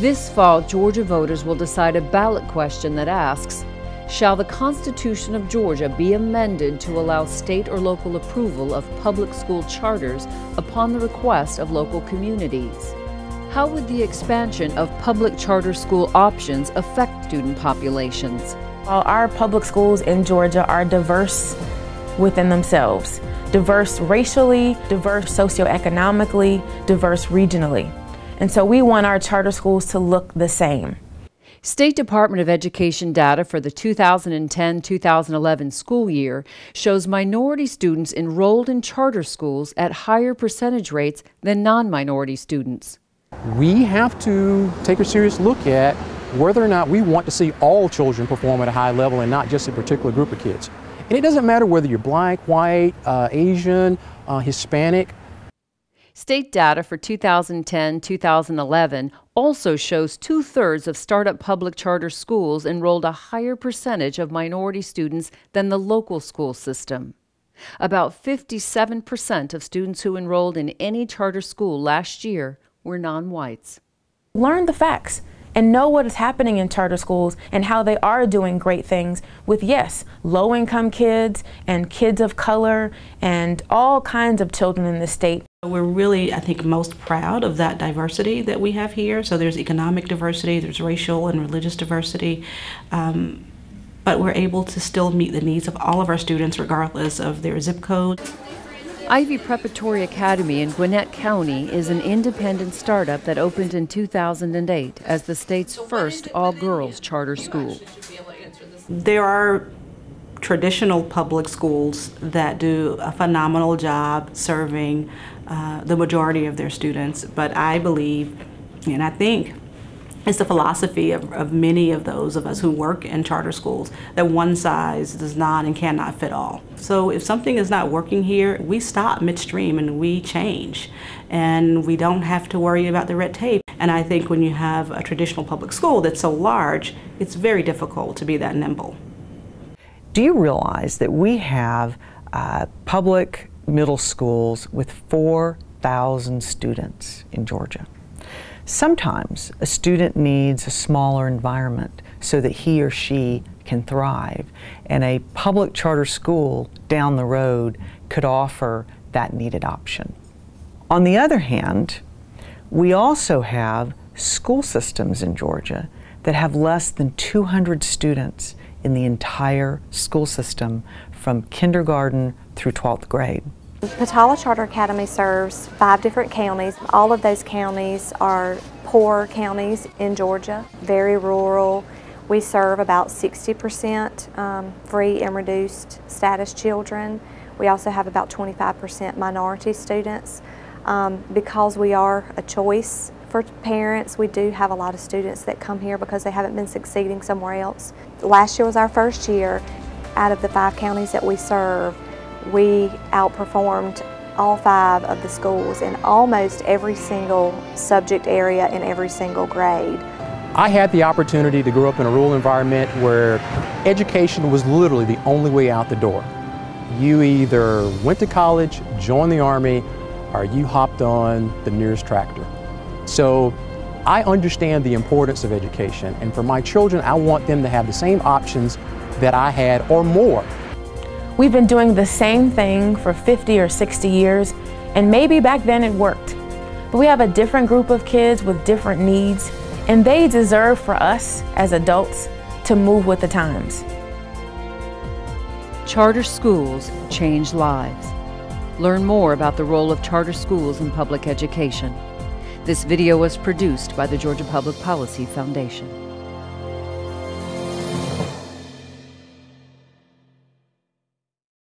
This fall, Georgia voters will decide a ballot question that asks, shall the Constitution of Georgia be amended to allow state or local approval of public school charters upon the request of local communities? How would the expansion of public charter school options affect student populations? While our public schools in Georgia are diverse within themselves, diverse racially, diverse socioeconomically, diverse regionally. And so we want our charter schools to look the same. State Department of Education data for the 2010-2011 school year shows minority students enrolled in charter schools at higher percentage rates than non-minority students. We have to take a serious look at whether or not we want to see all children perform at a high level and not just a particular group of kids. And it doesn't matter whether you're black, white, Asian, Hispanic. State data for 2010-2011 also shows 2/3 of startup public charter schools enrolled a higher percentage of minority students than the local school system. About 57% of students who enrolled in any charter school last year were non-whites. Learn the facts and know what is happening in charter schools and how they are doing great things with, yes, low-income kids and kids of color and all kinds of children in the state. We're really, I think, most proud of that diversity that we have here. So there's economic diversity, there's racial and religious diversity, but we're able to still meet the needs of all of our students regardless of their zip code. Ivy Preparatory Academy in Gwinnett County is an independent startup that opened in 2008 as the state's first all-girls charter school. There are traditional public schools that do a phenomenal job serving the majority of their students, but I believe, and I think, it's the philosophy of many of those of us who work in charter schools that one size does not and cannot fit all. So if something is not working here, we stop midstream and we change. And we don't have to worry about the red tape. And I think when you have a traditional public school that's so large, it's very difficult to be that nimble. Do you realize that we have public middle schools with 4,000 students in Georgia? Sometimes a student needs a smaller environment so that he or she can thrive, and a public charter school down the road could offer that needed option. On the other hand, we also have school systems in Georgia that have less than 200 students in the entire school system from kindergarten through 12th grade. Pataula Charter Academy serves 5 different counties. All of those counties are poor counties in Georgia, very rural. We serve about 60% free and reduced status children. We also have about 25% minority students. Because we are a choice for parents, we do have a lot of students that come here because they haven't been succeeding somewhere else. Last year was our first year. Out of the 5 counties that we serve, we outperformed all 5 of the schools in almost every single subject area in every single grade. I had the opportunity to grow up in a rural environment where education was literally the only way out the door. You either went to college, joined the Army, or you hopped on the nearest tractor. So I understand the importance of education, and for my children, I want them to have the same options that I had or more. We've been doing the same thing for 50 or 60 years, and maybe back then it worked. But we have a different group of kids with different needs, and they deserve for us as adults to move with the times. Charter schools change lives. Learn more about the role of charter schools in public education. This video was produced by the Georgia Public Policy Foundation.